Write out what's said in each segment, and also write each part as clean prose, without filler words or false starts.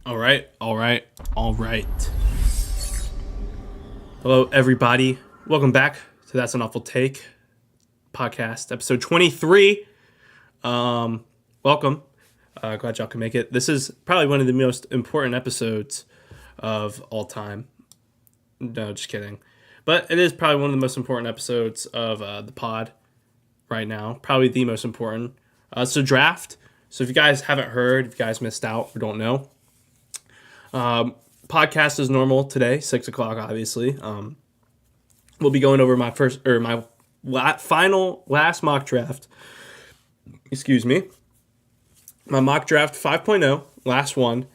All right, all right, all right. Hello, everybody. Welcome back to That's an Awful Take podcast, episode 23. Welcome. Glad y'all can make it. This is probably one of the most important episodes of all time. No, just kidding. But it is probably one of the most important episodes of the pod right now. Probably the most important. So, draft. So, if you guys haven't heard, if you guys missed out or don't know, podcast is normal today, 6 o'clock, obviously. We'll be going over my final last mock draft. Excuse me. My mock draft 5.0, last one.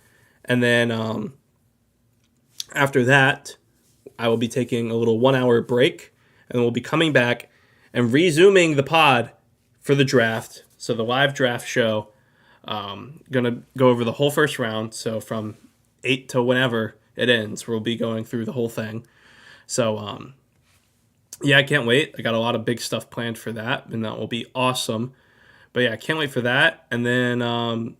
And then after that, I will be taking a little 1 hour break. And we'll be coming back and resuming the pod for the draft. So the live draft show. Gonna go over the whole first round. So from 8 to whenever it ends, we'll be going through the whole thing. So yeah, I can't wait. I got a lot of big stuff planned for that, and that will be awesome. But yeah, I can't wait for that. And then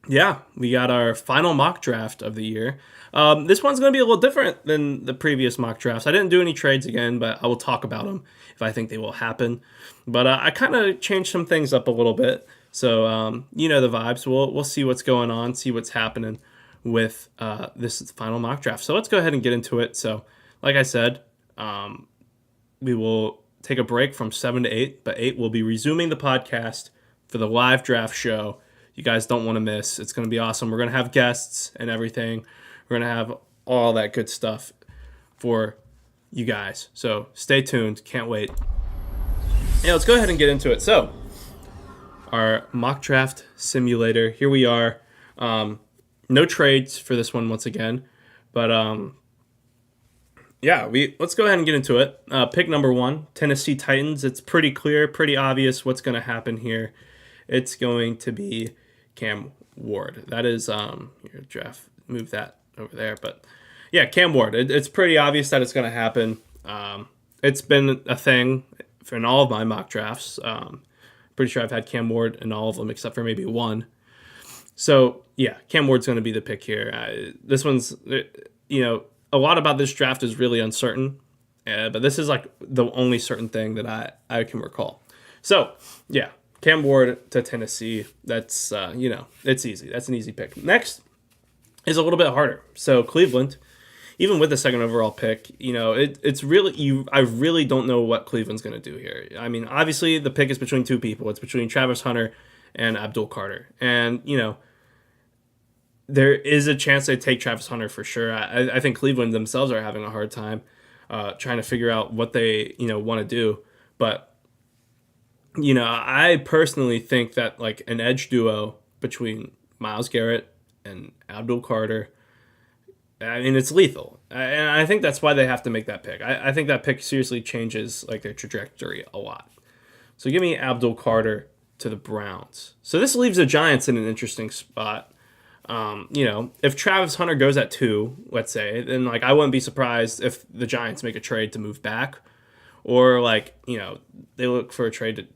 yeah, we got our final mock draft of the year. This one's going to be a little different than the previous mock drafts. I didn't do any trades again, but I will talk about them if I think they will happen. But I kind of changed some things up a little bit. So, you know the vibes. We'll see what's going on, see what's happening with this final mock draft. So let's go ahead and get into it. So, like I said, we will take a break from 7 to 8, but 8 will be resuming the podcast for the live draft show. You guys don't want to miss. It's going to be awesome. We're going to have guests and everything. We're going to have all that good stuff for you guys. So stay tuned. Can't wait. Yeah, let's go ahead and get into it. So, our mock draft simulator. Here we are. No trades for this one once again. But yeah, let's go ahead and get into it. Pick number 1, Tennessee Titans. It's pretty clear, pretty obvious what's going to happen here. It's going to be Cam Ward. That is your draft. Move that over there, but yeah, Cam Ward. It's pretty obvious that it's going to happen. It's been a thing in all of my mock drafts. Pretty sure I've had Cam Ward in all of them except for maybe one. So yeah, Cam Ward's going to be the pick here. This one's, a lot about this draft is really uncertain, but this is like the only certain thing that I can recall. So yeah, Cam Ward to Tennessee. That's it's easy. That's an easy pick. Next is a little bit harder. So Cleveland, even with the second overall pick, it's really I really don't know what Cleveland's going to do here. I mean, obviously the pick is between two people. It's between Travis Hunter and Abdul Carter, and there is a chance they take Travis Hunter for sure. I think Cleveland themselves are having a hard time trying to figure out what they want to do, but I personally think that like an edge duo between Myles Garrett and Abdul Carter, I mean, it's lethal. And I think that's why they have to make that pick. I think that pick seriously changes like their trajectory a lot. So give me Abdul Carter to the Browns. So this leaves the Giants in an interesting spot. If Travis Hunter goes at 2, let's say, then like I wouldn't be surprised if the Giants make a trade to move back, or like they look for a trade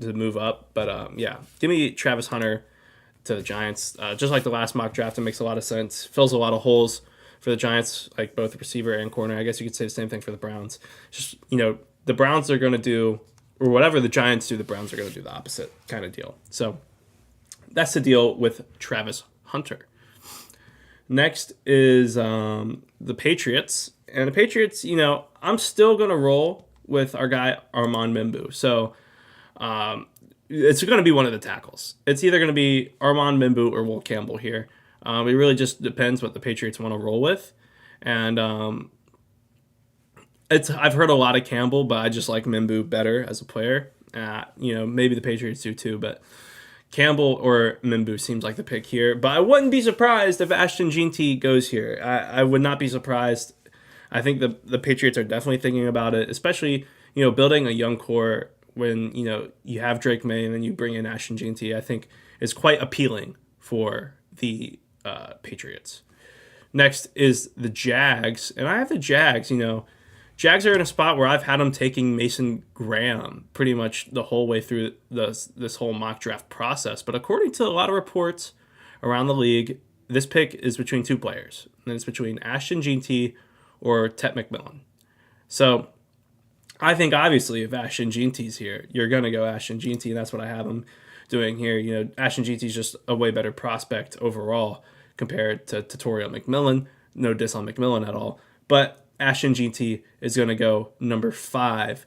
to move up. But yeah, give me Travis Hunter to the Giants. Just like the last mock draft, it makes a lot of sense. Fills a lot of holes for the Giants, like both the receiver and corner. I guess you could say the same thing for the Browns. Just the Browns are going to do, or whatever the Giants do, the Browns are going to do the opposite kind of deal. So that's the deal with Travis Hunter. Next is the Patriots. And the Patriots, I'm still going to roll with our guy Armand Mimbu. So it's going to be one of the tackles. It's either going to be Armand Mimbu or Will Campbell here. It really just depends what the Patriots want to roll with. And I've heard a lot of Campbell, but I just like Mimbu better as a player. Maybe the Patriots do too, but Campbell or Mimbu seems like the pick here. But I wouldn't be surprised if Ashton Jeanty goes here. I would not be surprised. I think the Patriots are definitely thinking about it, especially, building a young core when, you have Drake May and then you bring in Ashton Jeanty, I think is quite appealing for the Patriots. Next is the Jags. And I have the Jags, Jags are in a spot where I've had them taking Mason Graham pretty much the whole way through this whole mock draft process. But according to a lot of reports around the league, this pick is between two players, and it's between Ashton Jeanty or Tet McMillan. So I think obviously if Ashton Jeanty's here, you're going to go Ashton Jeanty, and that's what I have him doing here. Ashton Jeanty's just a way better prospect overall compared to Toriel McMillan. No diss on McMillan at all. But Ashton Jeanty is going to go number 5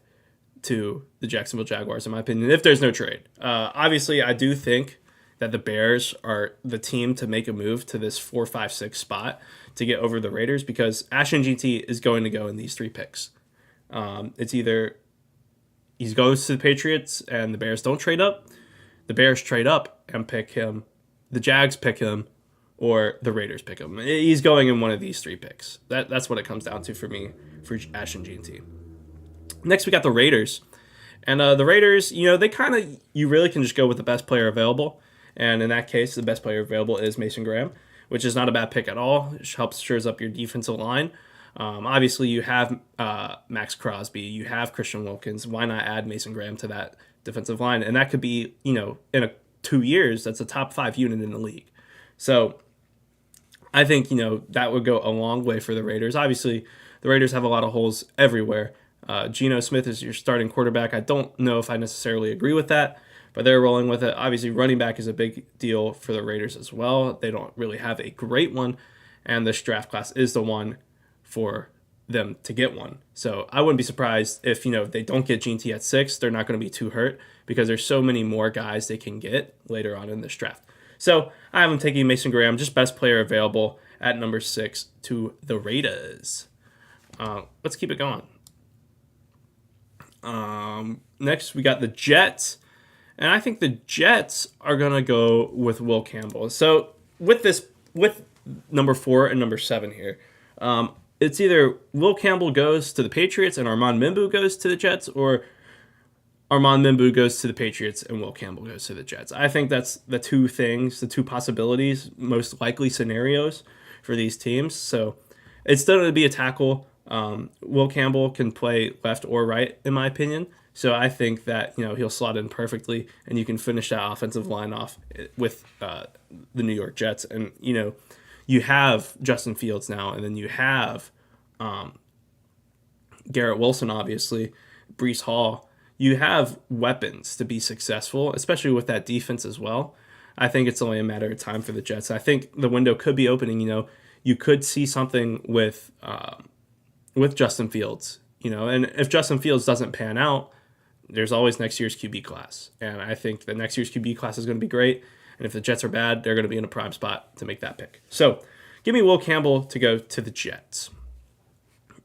to the Jacksonville Jaguars, in my opinion, if there's no trade. Obviously, I do think that the Bears are the team to make a move to this 4, 5, 6 spot to get over the Raiders, because Ashton Jeanty is going to go in these 3 picks. It's either he goes to the Patriots and the Bears don't trade up, the Bears trade up and pick him, the Jags pick him, or the Raiders pick him. He's going in one of these 3 picks. That's what it comes down to for me for Ashton Jeanty. Next, we got the Raiders. And the Raiders, they you really can just go with the best player available. And in that case, the best player available is Mason Graham, which is not a bad pick at all. It shores up your defensive line. Obviously, you have Max Crosby, you have Christian Wilkins. Why not add Mason Graham to that defensive line? And that could be, in 2 years, that's a top 5 unit in the league. So I think, that would go a long way for the Raiders. Obviously, the Raiders have a lot of holes everywhere. Geno Smith is your starting quarterback. I don't know if I necessarily agree with that, but they're rolling with it. Obviously, running back is a big deal for the Raiders as well. They don't really have a great one, and this draft class is the one for them to get one. So I wouldn't be surprised if, they don't get Jeanty at 6. They're not going to be too hurt because there's so many more guys they can get later on in this draft. So I have them taking Mason Graham, just best player available at number 6 to the Raiders. Let's keep it going. Next, we got the Jets. And I think the Jets are going to go with Will Campbell. So with number 4 and number 7 here, it's either Will Campbell goes to the Patriots and Armand Mimbu goes to the Jets, or Armand Mimbu goes to the Patriots and Will Campbell goes to the Jets. I think that's the two possibilities, most likely scenarios for these teams. So it's still going to be a tackle. Will Campbell can play left or right, in my opinion. So I think that, he'll slot in perfectly, and you can finish that offensive line off with the New York Jets. And, you have Justin Fields now, and then you have Garrett Wilson, obviously, Breece Hall. You have weapons to be successful, especially with that defense as well. I think it's only a matter of time for the Jets. I think the window could be opening. You could see something with Justin Fields. And if Justin Fields doesn't pan out, there's always next year's QB class. And I think the next year's QB class is going to be great. And if the Jets are bad, they're going to be in a prime spot to make that pick. So give me Will Campbell to go to the Jets.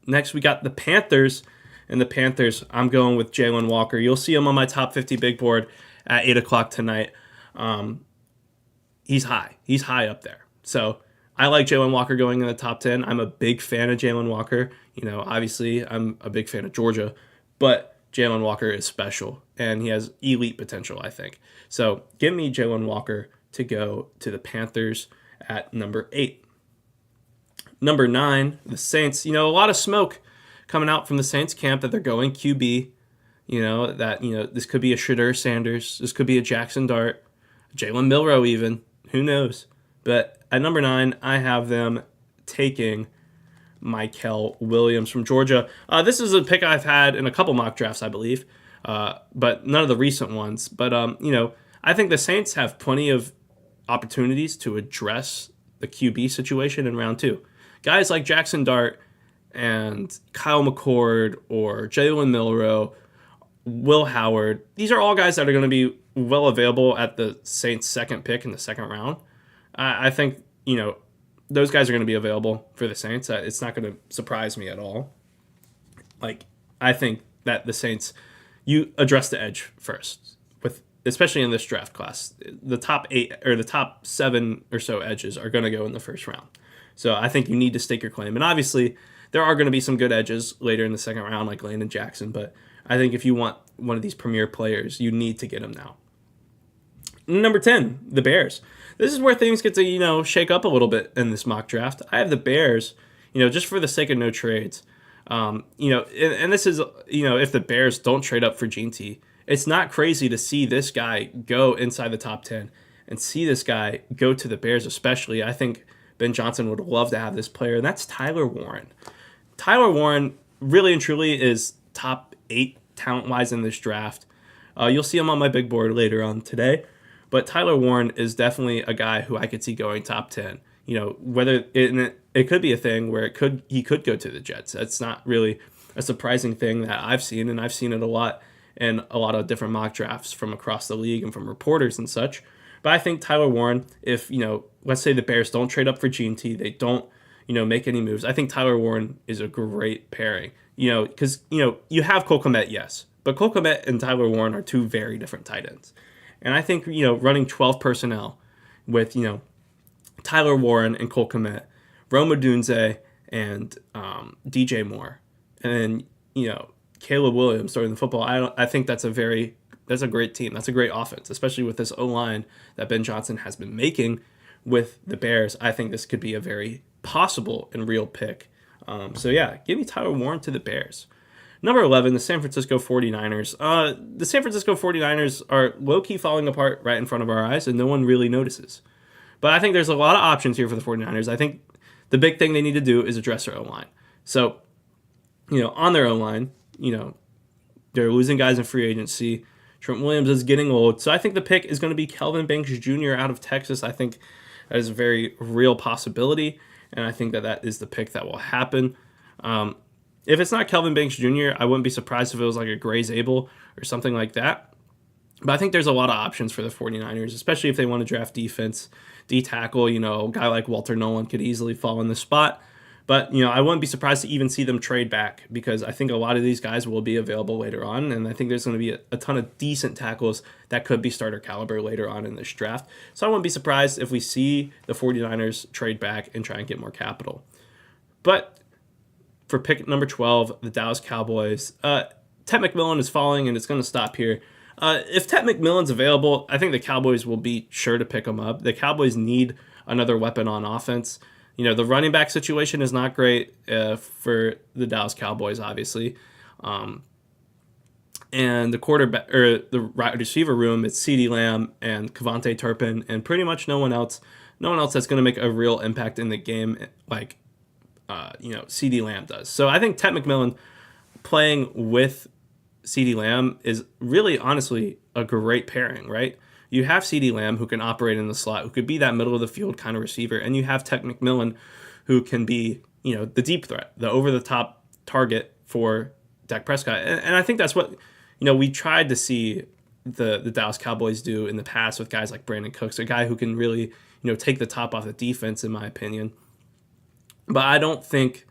Next, we got the Panthers. And the Panthers, I'm going with Jalen Walker. You'll see him on my top 50 big board at 8 o'clock tonight. He's high. He's high up there. So I like Jalen Walker going in the top 10. I'm a big fan of Jalen Walker. Obviously, I'm a big fan of Georgia. But Jalen Walker is special, and he has elite potential, I think. So give me Jalen Walker to go to the Panthers at number 8. Number 9, the Saints. A lot of smoke coming out from the Saints camp that they're going QB. This could be a Shedeur Sanders. This could be a Jackson Dart, Jalen Milroe even. Who knows? But at number 9, I have them taking Mykel Williams from Georgia. This is a pick I've had in a couple mock drafts, I believe, but none of the recent ones. But, I think the Saints have plenty of opportunities to address the QB situation in round 2. Guys like Jackson Dart and Kyle McCord or Jalen Milroe, Will Howard, these are all guys that are going to be well available at the Saints' second pick in the second round. I think, those guys are going to be available for the Saints. It's not going to surprise me at all. I think that the Saints, you address the edge first, especially in this draft class. The top 8 or the top 7 or so edges are going to go in the first round. So I think you need to stake your claim. And obviously, there are going to be some good edges later in the second round, like Landon Jackson. But I think if you want one of these premier players, you need to get him now. Number 10, the Bears. This is where things get to, shake up a little bit in this mock draft. I have the Bears, just for the sake of no trades. And this is, if the Bears don't trade up for Jeanty, it's not crazy to see this guy go inside the top 10 and see this guy go to the Bears especially. I think Ben Johnson would love to have this player, and that's Tyler Warren. Tyler Warren really and truly is top 8 talent-wise in this draft. You'll see him on my big board later on today. But Tyler Warren is definitely a guy who I could see going top 10. Whether it could be a thing where he could go to the Jets. That's not really a surprising thing that I've seen, and I've seen it a lot in a lot of different mock drafts from across the league and from reporters and such. But I think Tyler Warren, if, let's say the Bears don't trade up for G&T, they don't, make any moves, I think Tyler Warren is a great pairing. Because, you have Cole Kmet, yes, but Cole Kmet and Tyler Warren are two very different tight ends. And I think, running 12 personnel with, Tyler Warren and Cole Kmet, Rome Odunze and DJ Moore, and then, Caleb Williams starting the football. I think that's a great team. That's a great offense, especially with this O-line that Ben Johnson has been making with the Bears. I think this could be a very possible and real pick. So yeah, give me Tyler Warren to the Bears. Number 11, the San Francisco 49ers. The San Francisco 49ers are low-key falling apart right in front of our eyes, and no one really notices. But I think there's a lot of options here for the 49ers. I think the big thing they need to do is address their O-line. So, on their O-line, they're losing guys in free agency. Trent Williams is getting old. So I think the pick is going to be Kelvin Banks Jr. out of Texas. I think that is a very real possibility, and I think that is the pick that will happen. If it's not Kelvin Banks Jr., I wouldn't be surprised if it was like a Gray Zabel or something like that. But I think there's a lot of options for the 49ers, especially if they want to draft defense, D-tackle. A guy like Walter Nolan could easily fall in the spot. But, I wouldn't be surprised to even see them trade back, because I think a lot of these guys will be available later on, and I think there's going to be a ton of decent tackles that could be starter caliber later on in this draft. So I wouldn't be surprised if we see the 49ers trade back and try and get more capital. But for pick number 12, the Dallas Cowboys, Ted McMillan is falling, and it's going to stop here. If Ted McMillan's available, I think the Cowboys will be sure to pick him up. The Cowboys need another weapon on offense. The running back situation is not great for the Dallas Cowboys, obviously. And the quarterback or the wide receiver room, it's CeeDee Lamb and Kevontae Turpin, and pretty much no one else that's going to make a real impact in the game like CeeDee Lamb does. So I think Ted McMillan playing with CeeDee Lamb is really, honestly, a great pairing, right? You have CeeDee Lamb, who can operate in the slot, who could be that middle of the field kind of receiver, and you have Ted McMillan, who can be, the deep threat, the over-the-top target for Dak Prescott. And I think that's what, we tried to see the Dallas Cowboys do in the past with guys like Brandon Cooks, a guy who can really, take the top off the defense, in my opinion. But I don't think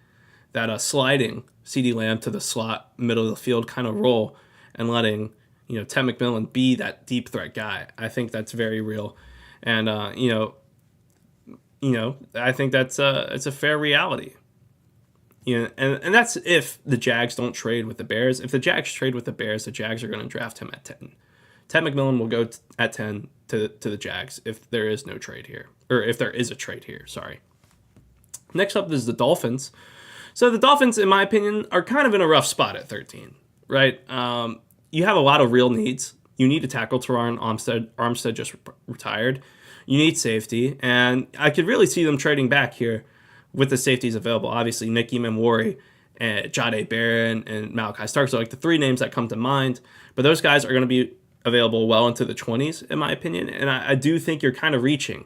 that sliding CeeDee Lamb to the slot, middle of the field kind of role and letting Ted McMillan be that deep threat guy, I think that's very real, and I think that's it's a fair reality. And that's if the Jags don't trade with the Bears. If the Jags trade with the Bears, the Jags are going to draft him at 10. Ted McMillan will go at 10 to the Jags if there is no trade here, or if there is a trade here. Sorry. Next up is the Dolphins. So the Dolphins, in my opinion, are kind of in a rough spot at 13, right? You have a lot of real needs. You need to tackle Teron Armstead. Armstead just retired. You need safety. And I could really see them trading back here with the safeties available. Obviously, Nicky Memwari, and Jahdae Barron, and Malachi Starks are like the three names that come to mind. But those guys are going to be available well into the 20s, in my opinion. And I do think you're kind of reaching,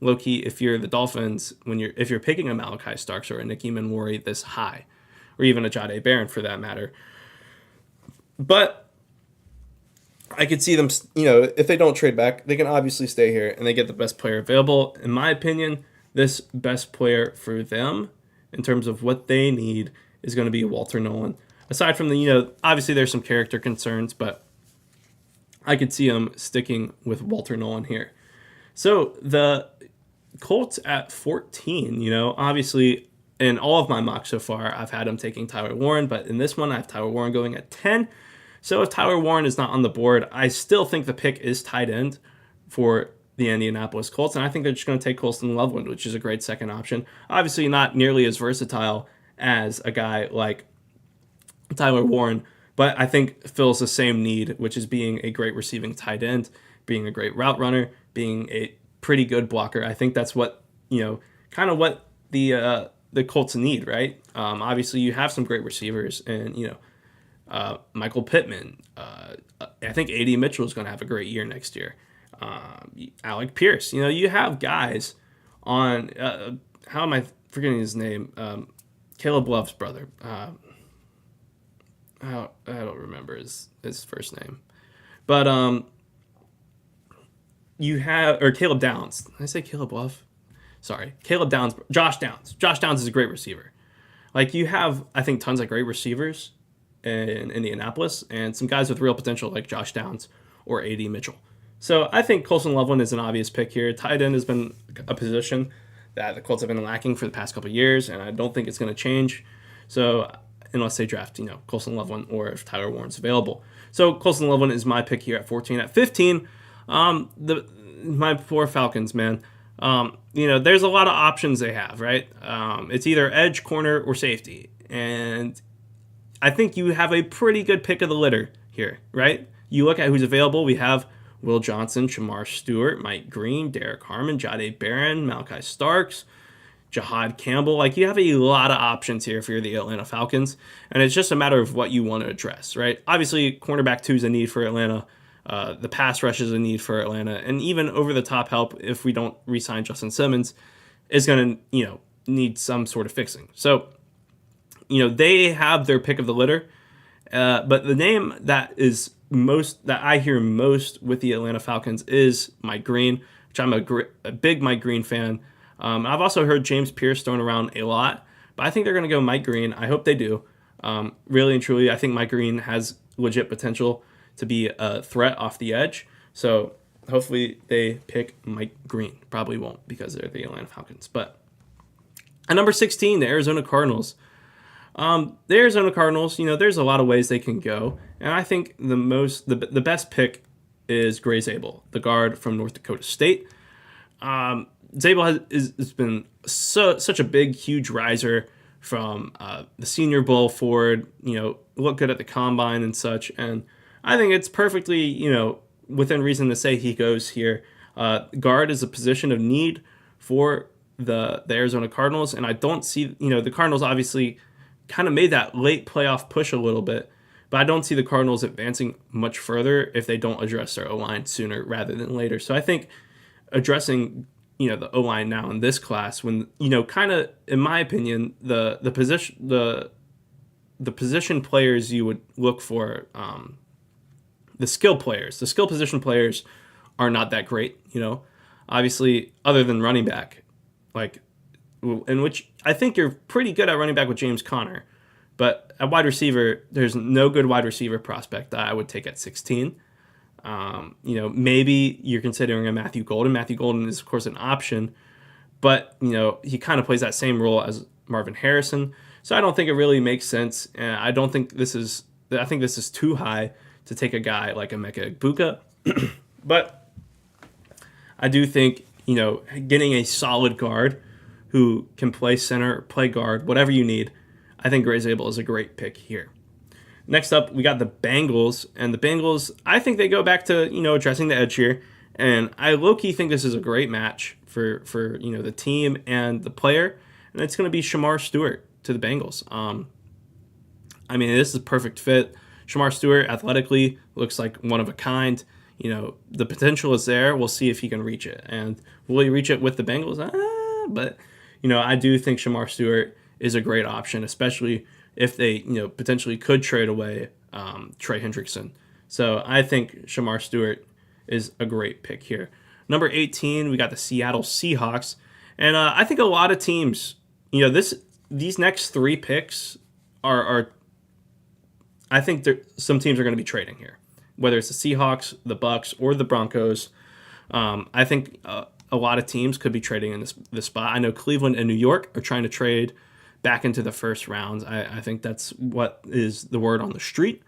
low-key, if you're the Dolphins, if you're picking a Malachi Starks or a Nicky Memwari this high, or even a Jahdae Barron for that matter. But I could see them, if they don't trade back, they can obviously stay here and they get the best player available. In my opinion, this best player for them, in terms of what they need, is going to be Walter Nolan. Aside from obviously there's some character concerns, but I could see them sticking with Walter Nolan here. So the Colts at 14, obviously in all of my mocks so far, I've had them taking Tyler Warren, but in this one, I have Tyler Warren going at 10. So if Tyler Warren is not on the board, I still think the pick is tight end for the Indianapolis Colts, and I think they're just going to take Colston Loveland, which is a great second option. Obviously not nearly as versatile as a guy like Tyler Warren, but I think fills the same need, which is being a great receiving tight end, being a great route runner, being a pretty good blocker. I think that's what, kind of what the Colts need, right? Obviously, you have some great receivers, and Michael Pittman. I think AD Mitchell is going to have a great year next year. Alec Pierce. You have guys on. How am I forgetting his name? Caleb Love's brother. I don't remember his first name, but you have, or Caleb Downs. Did I say Caleb Love? Sorry, Caleb Downs. Josh Downs. Josh Downs is a great receiver. Like, you have, I think, tons of great receivers in Indianapolis, and some guys with real potential like Josh Downs or AD Mitchell. So I think Colson Loveland is an obvious pick here. Tight end has been a position that the Colts have been lacking for the past couple of years, and I don't think it's going to change. So unless they draft, Colson Loveland, or if Tyler Warren's available. So Colson Loveland is my pick here at 14. At 15, my poor Falcons, man. There's a lot of options they have, right? It's either edge, corner, or safety. And I think you have a pretty good pick of the litter here, right? You look at who's available. We have Will Johnson, Shamar Stewart, Mike Green, Derek Harmon, Jahdae Barron, Malachi Starks, Jahad Campbell. Like, you have a lot of options here for the Atlanta Falcons, and it's just a matter of what you want to address, right? Obviously, cornerback 2 is a need for Atlanta. The pass rush is a need for Atlanta, and even over-the-top help, if we don't re-sign Justin Simmons, is going to, need some sort of fixing. So, they have their pick of the litter, but the name that I hear most with the Atlanta Falcons is Mike Green, which I'm a big Mike Green fan. I've also heard James Pierce thrown around a lot, but I think they're going to go Mike Green. I hope they do. Really and truly, I think Mike Green has legit potential to be a threat off the edge. So hopefully they pick Mike Green. Probably won't, because they're the Atlanta Falcons. But at number 16, the Arizona Cardinals. The Arizona Cardinals, there's a lot of ways they can go. And I think the best pick is Gray Zabel, the guard from North Dakota State. Zabel has been such a big, huge riser from the Senior Bowl forward, look good at the combine and such. And I think it's perfectly, within reason to say he goes here. Guard is a position of need for the Arizona Cardinals. And I don't see, the Cardinals obviously kind of made that late playoff push a little bit, but I don't see the Cardinals advancing much further if they don't address their O-line sooner rather than later. So I think addressing, the O-line now in this class, when, kind of, in my opinion, the position players you would look for, the skill position players are not that great, obviously, other than running back, in which I think you're pretty good at running back with James Conner. But at wide receiver, there's no good wide receiver prospect that I would take at 16. Maybe you're considering a Matthew Golden. Matthew Golden is, of course, an option, but, he kind of plays that same role as Marvin Harrison. So I don't think it really makes sense. And I think this is too high to take a guy like Emeka Egbuka. But I do think, getting a solid guard who can play center, play guard, whatever you need, I think Gray Zabel is a great pick here. Next up, we got the Bengals. And the Bengals, I think they go back to, addressing the edge here. And I low-key think this is a great match for the team and the player. And it's going to be Shamar Stewart to the Bengals. This is a perfect fit. Shamar Stewart athletically looks like one of a kind. The potential is there. We'll see if he can reach it. And will he reach it with the Bengals? But I do think Shamar Stewart is a great option, especially if they, potentially could trade away Trey Hendrickson. So I think Shamar Stewart is a great pick here. Number 18, we got the Seattle Seahawks. And I think a lot of teams, these next 3 picks are I think some teams are going to be trading here, whether it's the Seahawks, the Bucks, or the Broncos. I think a lot of teams could be trading in this spot. I know Cleveland and New York are trying to trade back into the first rounds. I think that's what is the word on the street.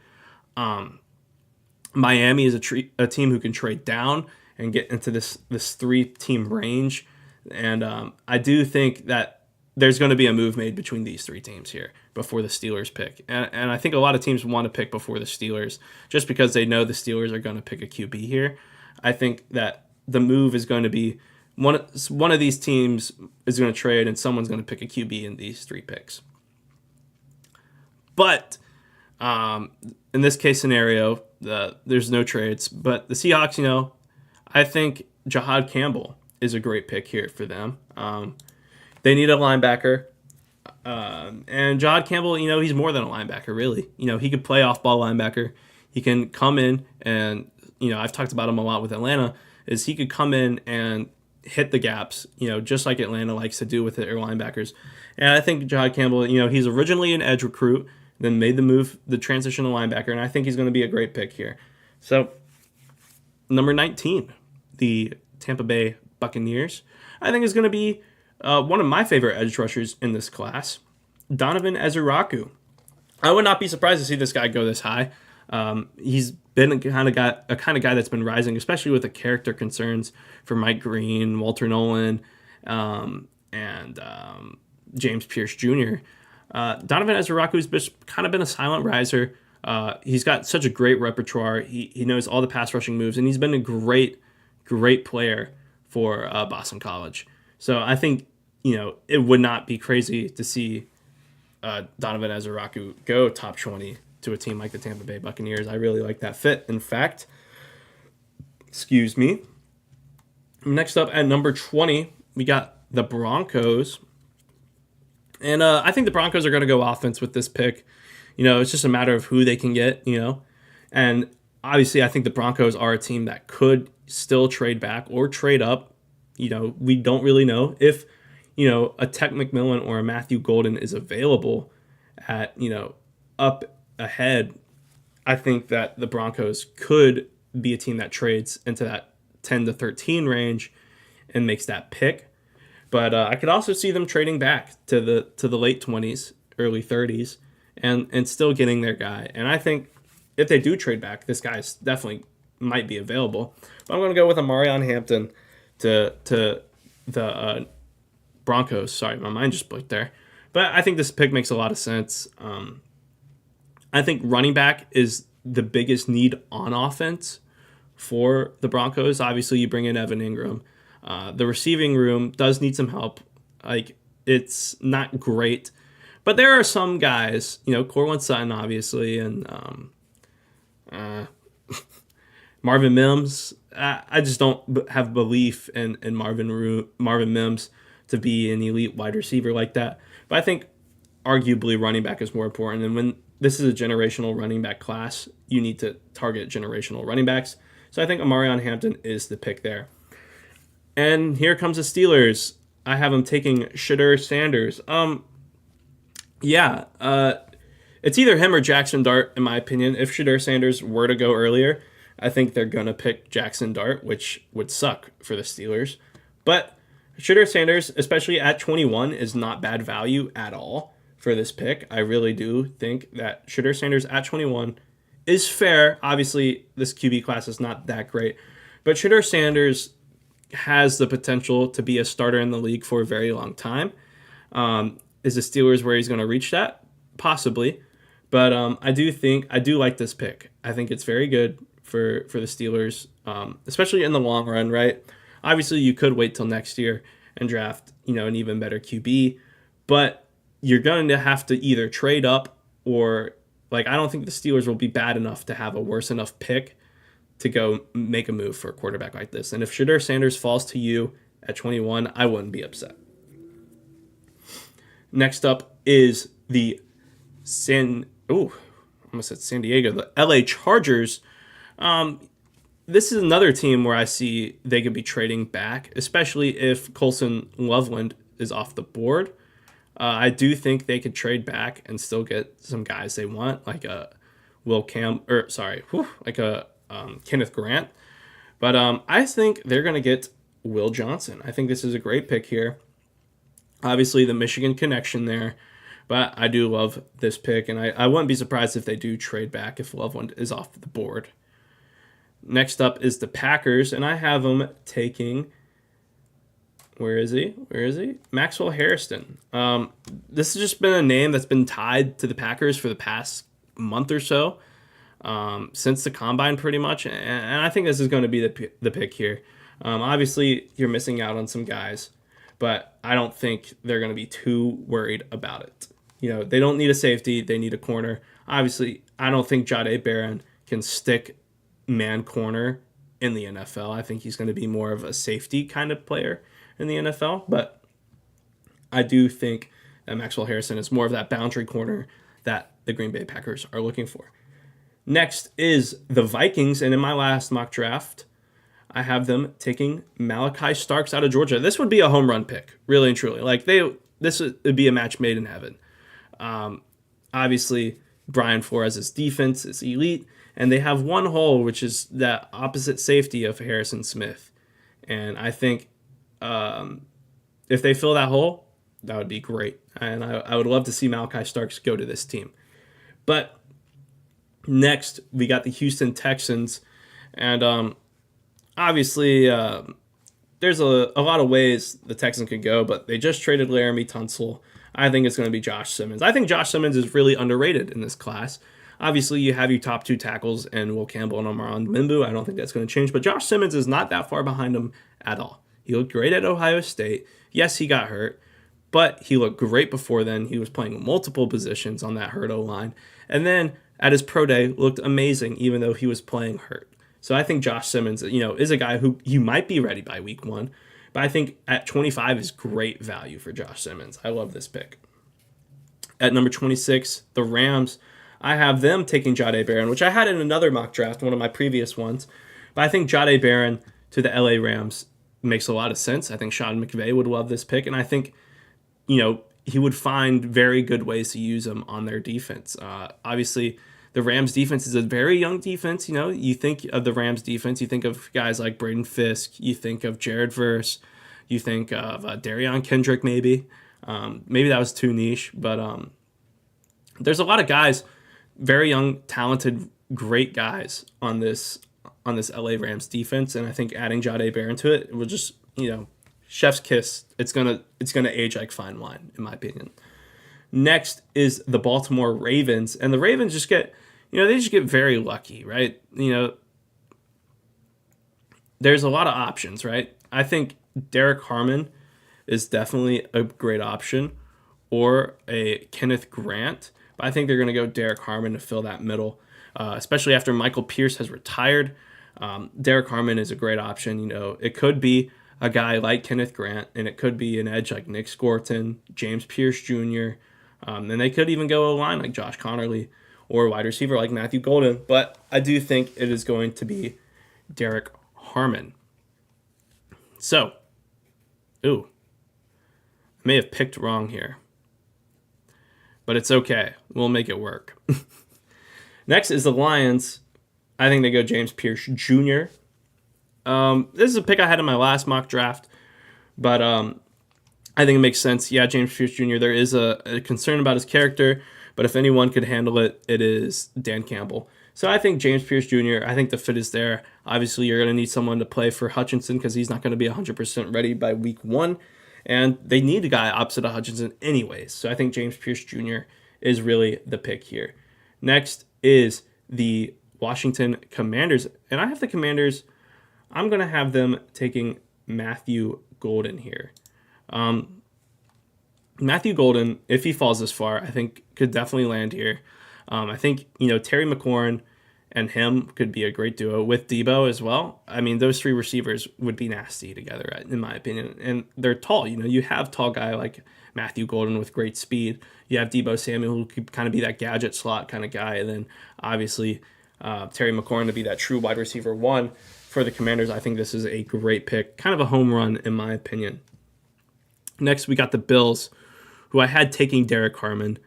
Miami is a team who can trade down and get into this 3-team range. And I do think that there's going to be a move made between these 3 teams here before the Steelers pick. And I think a lot of teams want to pick before the Steelers just because they know the Steelers are going to pick a QB here. I think that the move is going to be one of these teams is going to trade and someone's going to pick a QB in these 3 picks. But in this case scenario, there's no trades. But the Seahawks, I think Jahad Campbell is a great pick here for them. They need a linebacker. And Jahad Campbell, he's more than a linebacker, really. He could play off-ball linebacker. He can come in and, I've talked about him a lot with Atlanta, is he could come in and hit the gaps, just like Atlanta likes to do with their linebackers. And I think Jahad Campbell, he's originally an edge recruit, then made the transition to linebacker, and I think he's going to be a great pick here. So, number 19, the Tampa Bay Buccaneers, I think is going to be one of my favorite edge rushers in this class, Donovan Ezuraku. I would not be surprised to see this guy go this high. He's been a kind of guy that's been rising, especially with the character concerns for Mike Green, Walter Nolan, and James Pierce Jr. Donovan Ezuraku's kind of been a silent riser. He's got such a great repertoire. He knows all the pass rushing moves, and he's been a great player for Boston College. So I think, it would not be crazy to see Donovan Ezuraku go top 20 to a team like the Tampa Bay Buccaneers. I really like that fit. In fact, next up at number 20, we got the Broncos. And I think the Broncos are going to go offense with this pick. It's just a matter of who they can get, And obviously, I think the Broncos are a team that could still trade back or trade up. We don't really know if, a Tech McMillan or a Matthew Golden is available at, up ahead. I think that the Broncos could be a team that trades into that 10 to 13 range and makes that pick. But I could also see them trading back to the late 20s, early 30s, and still getting their guy. And I think if they do trade back, this guy definitely might be available. But I'm going to go with Amarion Hampton to the Broncos. Sorry, my mind just blinked there. But I think this pick makes a lot of sense. I think running back is the biggest need on offense for the Broncos. Obviously, you bring in Evan Ingram. The receiving room does need some help. It's not great. But there are some guys, Cortland Sutton, obviously, and Marvin Mims. I just don't have belief in Marvin Mims to be an elite wide receiver like that. But I think arguably running back is more important. And when this is a generational running back class, you need to target generational running backs. So I think Amarion Hampton is the pick there. And here comes the Steelers. I have them taking Shedeur Sanders. It's either him or Jackson Dart, in my opinion. If Shedeur Sanders were to go earlier, I think they're going to pick Jackson Dart, which would suck for the Steelers. But Shedeur Sanders, especially at 21, is not bad value at all for this pick. I really do think that Shedeur Sanders at 21 is fair. Obviously, this QB class is not that great. But Shedeur Sanders has the potential to be a starter in the league for a very long time. Is the Steelers where he's going to reach that? Possibly. But I do like this pick. I think it's very good for the Steelers, especially in the long run, right? Obviously, you could wait till next year and draft, an even better QB, but you're going to have to either trade up or, I don't think the Steelers will be bad enough to have a worse enough pick to go make a move for a quarterback like this. And if Shedeur Sanders falls to you at 21, I wouldn't be upset. Next up is the San Diego, the LA Chargers. This is another team where I see they could be trading back, especially if Colson Loveland is off the board. I do think they could trade back and still get some guys they want, like a Kenneth Grant. But I think they're going to get Will Johnson. I think this is a great pick here. Obviously, the Michigan connection there. But I do love this pick, and I wouldn't be surprised if they do trade back if Loveland is off the board. Next up is the Packers, and I have them taking... Where is he? Maxwell Hairston. This has just been a name that's been tied to the Packers for the past month or so, since the Combine pretty much, and I think this is going to be the pick here. Obviously, you're missing out on some guys, but I don't think they're going to be too worried about it. They don't need a safety; they need a corner. Obviously, I don't think Jahdae Barron can stick man corner in the NFL. I think he's going to be more of a safety kind of player in the NFL, but I do think that Maxwell Harrison is more of that boundary corner that the Green Bay Packers are looking for. Next is the Vikings, and in my last mock draft, I have them taking Malachi Starks out of Georgia. This would be a home run pick, really and truly. This would be a match made in heaven. Obviously, Brian Flores' defense is elite, and they have one hole, which is that opposite safety of Harrison Smith. And I think if they fill that hole, that would be great. And I would love to see Malachi Starks go to this team. But next, we got the Houston Texans. And obviously, there's a lot of ways the Texans could go, but they just traded Laramie Tunsil. I think it's going to be Josh Simmons. I think Josh Simmons is really underrated in this class. Obviously, you have your top two tackles and Will Campbell and Amaron Mimbu. I don't think that's going to change, but Josh Simmons is not that far behind him at all. He looked great at Ohio State. Yes, he got hurt, but he looked great before then. He was playing multiple positions on that hurt O-line. And then at his pro day, looked amazing, even though he was playing hurt. So I think Josh Simmons, is a guy who you might be ready by week 1. But I think at 25 is great value for Josh Simmons. I love this pick. At number 26, the Rams. I have them taking Jahdae Barron, which I had in another mock draft, one of my previous ones. But I think Jahdae Barron to the LA Rams makes a lot of sense. I think Sean McVay would love this pick. And I think, he would find very good ways to use him on their defense. Obviously, the Rams defense is a very young defense. You think of the Rams defense, you think of guys like Braden Fisk, you think of Jared Verse, you think of Darion Kendrick maybe. Maybe that was too niche, but there's a lot of guys, very young, talented, great guys on this LA Rams defense, and I think adding Jahdae Barron to it will just, chef's kiss. It's gonna age like fine wine, in my opinion. Next is the Baltimore Ravens, and the Ravens just get, they just get very lucky, right? There's a lot of options, right? I think Derek Harmon is definitely a great option, or a Kenneth Grant, but I think they're going to go Derek Harmon to fill that middle, especially after Michael Pierce has retired. Derek Harmon is a great option. It could be a guy like Kenneth Grant, and it could be an edge like Nick Scorton, James Pierce Jr., and they could even go a line like Josh Connerly, or a wide receiver like Matthew Golden. But I do think it is going to be Derek Harmon. So, I may have picked wrong here, but it's okay. We'll make it work. Next is the Lions. I think they go James Pierce Jr. This is a pick I had in my last mock draft, but I think it makes sense. Yeah, James Pierce Jr., there is a concern about his character, but if anyone could handle it, it is Dan Campbell. So I think James Pierce Jr., I think the fit is there. Obviously, you're going to need someone to play for Hutchinson because he's not going to be 100% ready by week 1, and they need a guy opposite of Hutchinson anyways. So I think James Pierce Jr. is really the pick here. Next is the Washington Commanders, and I have the Commanders. I'm going to have them taking Matthew Golden here. Matthew Golden, if he falls this far, I think could definitely land here. I think, Terry McLaurin and him could be a great duo with Debo as well. I mean, those 3 receivers would be nasty together, in my opinion. And they're tall. You have tall guy like Matthew Golden with great speed. You have Debo Samuel, who could kind of be that gadget slot kind of guy. And then, obviously, Terry McLaurin to be that true wide receiver 1 for the Commanders. I think this is a great pick. Kind of a home run, in my opinion. Next, we got the Bills, who I had taking Derek Harmon,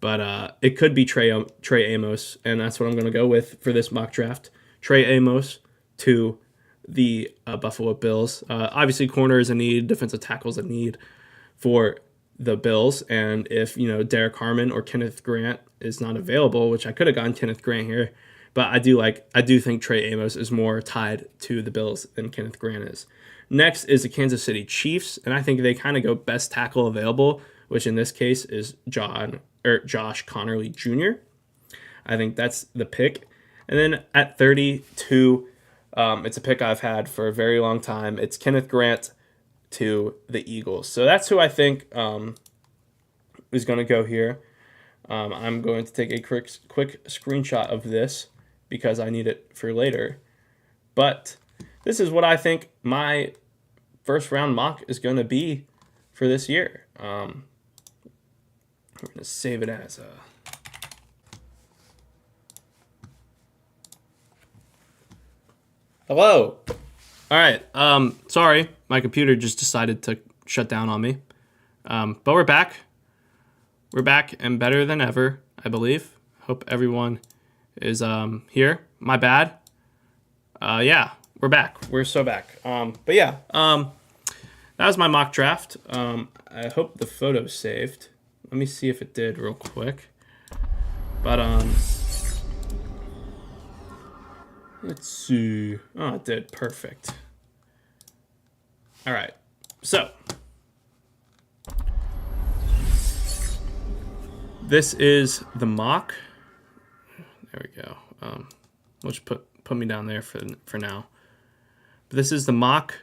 but it could be Trey Amos, and that's what I'm going to go with for this mock draft. Trey Amos to the Buffalo Bills. Obviously, corner is a need, defensive tackle is a need for the Bills, and if Derek Harmon or Kenneth Grant is not available, which I could have gotten Kenneth Grant here, but I do think Trey Amos is more tied to the Bills than Kenneth Grant is. Next is the Kansas City Chiefs, and I think they kind of go best tackle available, which in this case is Josh Connerly Jr. I think that's the pick. And then at 32, It's a pick I've had for a very long time. It's Kenneth Grant to the Eagles. So that's who I think is going to go here. I'm going to take a quick screenshot of this because I need it for later. But this is what I think my first round mock is going to be for this year. I'm going to save it as a... Hello. All right. Sorry, my computer just decided to shut down on me. But we're back. We're back and better than ever, I believe. Hope everyone is here. My bad. Yeah, we're back. We're so back. But yeah, that was my mock draft. I hope the photo saved. Let me see if it did real quick. But let's see. Oh, it did. Perfect. All right. So this is the mock. There we go. Let's put me down there for now. But this is the mock.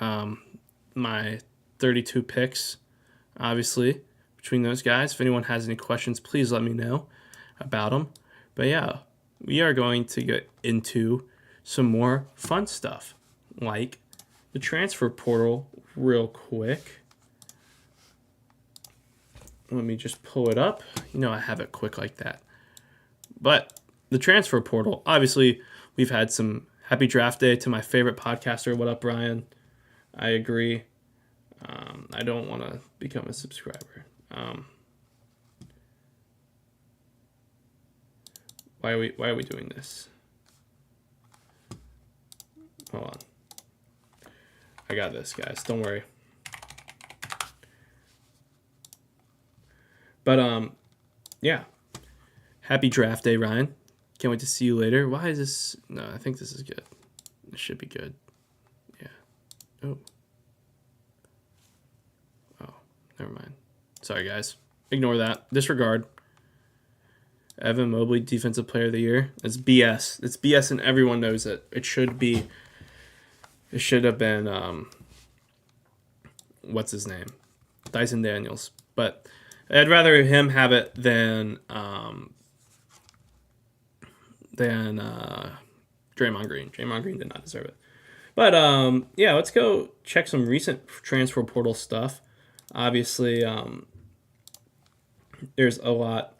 My 32 picks, obviously, between those guys. If anyone has any questions, please let me know about them. But yeah, we are going to get into some more fun stuff, like the transfer portal real quick. Let me just pull it up. You know I have it quick like that. But the transfer portal, obviously, we've had some happy draft day to my favorite podcaster. What up, Brian? I agree. I don't want to become a subscriber. Why are we doing this? Hold on. I got this, guys. Don't worry. But yeah. Happy draft day, Ryan. Can't wait to see you later. Why is this? No, I think this is good. It should be good. Yeah. Oh. Oh, never mind. Sorry, guys. Ignore that. Disregard. Evan Mobley, Defensive Player of the Year. It's BS. It's BS and everyone knows it. It should have been, what's his name? Dyson Daniels. But I'd rather him have it than Draymond Green. Draymond Green did not deserve it. But, yeah, let's go check some recent transfer portal stuff. Obviously, there's a lot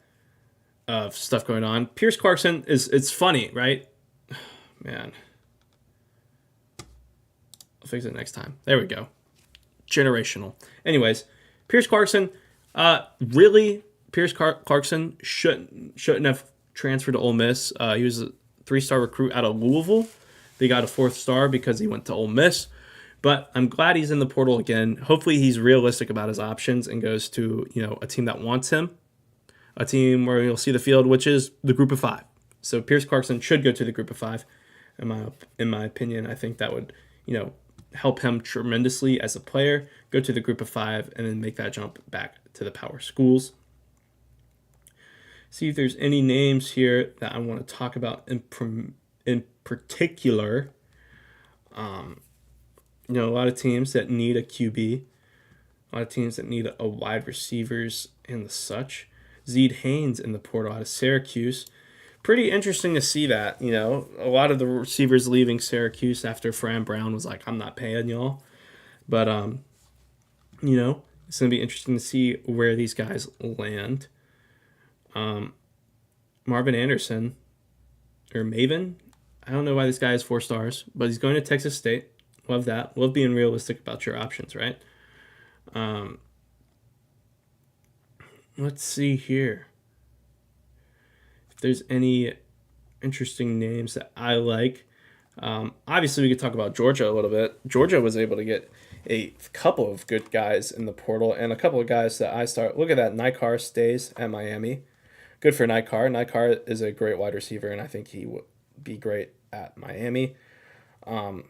of stuff going on. Pierce Clarkson it's funny, right? Man. I'll fix it next time. There we go. Generational. Anyways, Pierce Clarkson, really, Pierce Clarkson shouldn't have transferred to Ole Miss. He was a 3-star recruit out of Louisville. They got a 4th star because he went to Ole Miss. But I'm glad he's in the portal again. Hopefully he's realistic about his options and goes to, a team that wants him. A team where you'll see the field, which is the group of 5. So Pierce Clarkson should go to the group of 5. In my opinion, I think that would, help him tremendously as a player. Go to the group of 5 and then make that jump back to the power schools. See if there's any names here that I want to talk about in particular. A lot of teams that need a QB, a lot of teams that need a wide receivers and the such. Zeed Haynes in the portal out of Syracuse. Pretty interesting to see that, a lot of the receivers leaving Syracuse after Fran Brown was like, I'm not paying y'all. But, it's going to be interesting to see where these guys land. Marvin Anderson, or Maven, I don't know why this guy has 4 stars, but he's going to Texas State. Love that. Love being realistic about your options, right? Let's see here. If there's any interesting names that I like. Obviously, we could talk about Georgia a little bit. Georgia was able to get a couple of good guys in the portal and a couple of guys that I start. Look at that. Nikar stays at Miami. Good for Nikar. Nikar is a great wide receiver, and I think he would be great at Miami. I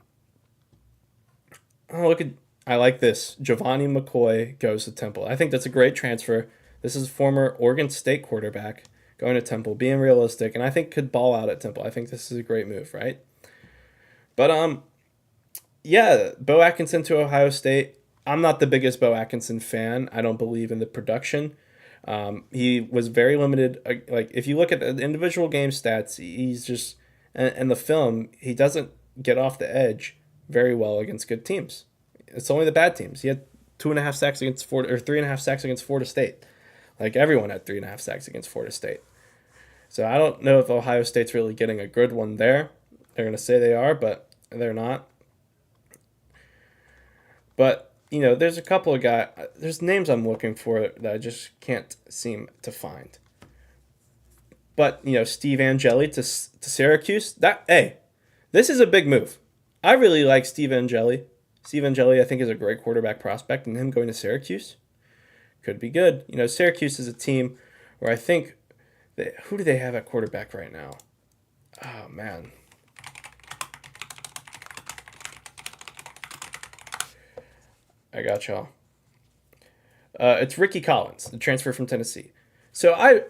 like this. Giovanni McCoy goes to Temple. I think that's a great transfer. This is a former Oregon State quarterback going to Temple, being realistic, and I think could ball out at Temple. I think this is a great move, right? But yeah, Bo Atkinson to Ohio State. I'm not the biggest Bo Atkinson fan. I don't believe in the production. He was very limited. Like if you look at the individual game stats, he's just and the film. He doesn't get off the edge very well against good teams. It's only the bad teams. He had 2.5 sacks against Florida, or 3.5 sacks against Florida State. Like everyone had 3.5 sacks against Florida State. So I don't know if Ohio State's really getting a good one there. They're going to say they are, but they're not. But there's a couple of guys. There's names I'm looking for that I just can't seem to find. But Steve Angeli to Syracuse. This is a big move. I really like Steve Angeli. Steve Angeli, I think, is a great quarterback prospect, and him going to Syracuse could be good. Syracuse is a team where I think who do they have at quarterback right now? Oh man. I got y'all. It's Ricky Collins, the transfer from Tennessee. So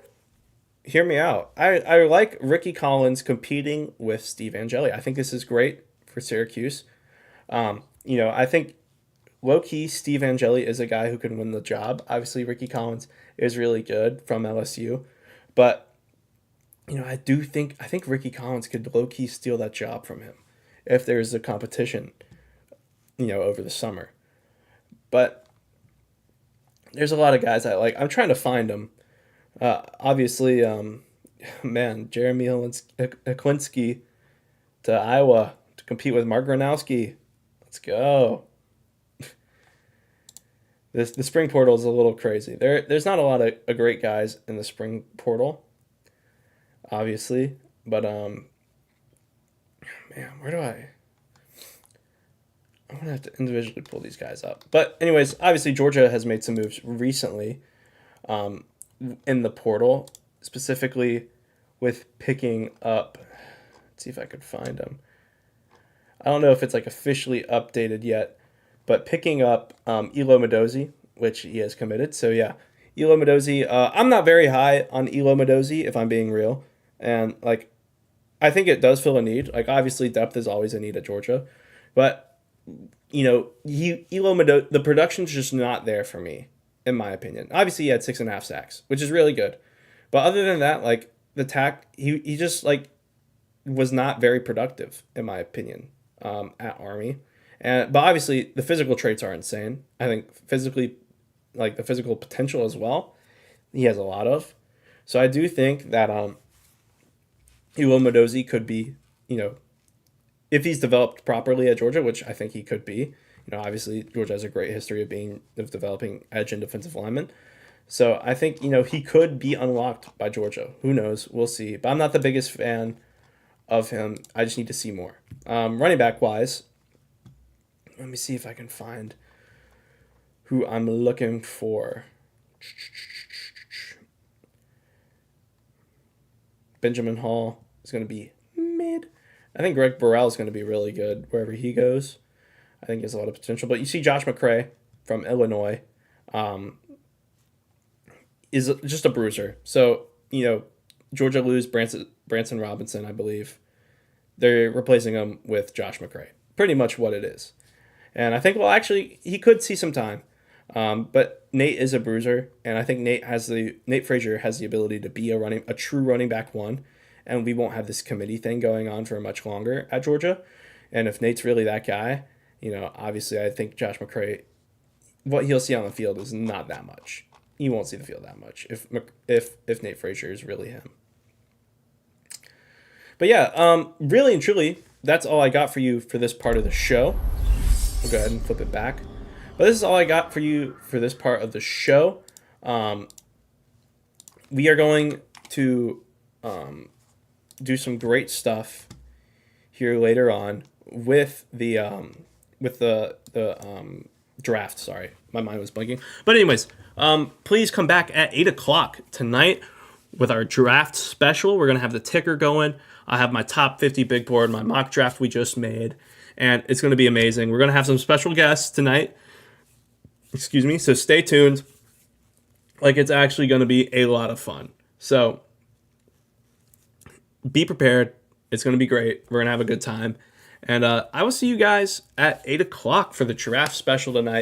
hear me out. I like Ricky Collins competing with Steve Angeli. I think this is great for Syracuse. I think low key Steve Angeli is a guy who can win the job. Obviously, Ricky Collins is really good from LSU, but I think Ricky Collins could low key steal that job from him if there's a competition, over the summer. But there's a lot of guys I like. I'm trying to find them. Obviously, Jeremy Helinski to Iowa to compete with Mark Gronowski. Let's go. The spring portal is a little crazy. There's not a lot of great guys in the spring portal, obviously. But where do I'm gonna have to individually pull these guys up. But anyways, obviously Georgia has made some moves recently in the portal, specifically with picking up. Let's see if I could find them. I don't know if it's like officially updated yet, but picking up Elo Medozi, which he has committed. So yeah, Elo Medozi. I'm not very high on Elo Medozi, if I'm being real, and like I think it does fill a need. Like obviously depth is always a need at Georgia, but Elo Medozi, the production's just not there for me, in my opinion. Obviously, he had 6.5 sacks, which is really good. But other than that, like he just like was not very productive, in my opinion, at Army. But obviously, the physical traits are insane. I think physically, like the physical potential as well, he has a lot of. So I do think that Elo Medozi could be, if he's developed properly at Georgia, which I think he could be. Obviously Georgia has a great history of developing edge and defensive linemen. So I think, he could be unlocked by Georgia. Who knows? We'll see. But I'm not the biggest fan of him. I just need to see more. Running back wise, let me see if I can find who I'm looking for. Benjamin Hall is going to be mid. I think Greg Burrell is going to be really good wherever he goes. I think he has a lot of potential. But you see Josh McCray from Illinois is just a bruiser. So, Georgia lose Branson Robinson, I believe. They're replacing him with Josh McCray. Pretty much what it is. And I think, well, actually, he could see some time. But Nate is a bruiser, and I think Nate Frazier has the ability to be a true running back one, and we won't have this committee thing going on for much longer at Georgia. And if Nate's really that guy, obviously I think Josh McCray, what he'll see on the field is not that much. He won't see the field that much if Nate Frazier is really him. But yeah, really and truly, that's all I got for you for this part of the show. We'll go ahead and flip it back. But this is all I got for you for this part of the show. We are going to do some great stuff here later on with the draft. Sorry, my mind was blanking. But anyways, please come back at 8:00 tonight with our draft special. We're gonna have the ticker going. I have my top 50 big board, my mock draft we just made, and it's gonna be amazing. We're gonna have some special guests tonight. Excuse me. So stay tuned. Like it's actually gonna be a lot of fun. So be prepared. It's gonna be great. We're gonna have a good time. And I will see you guys at 8 o'clock for the giraffe special tonight.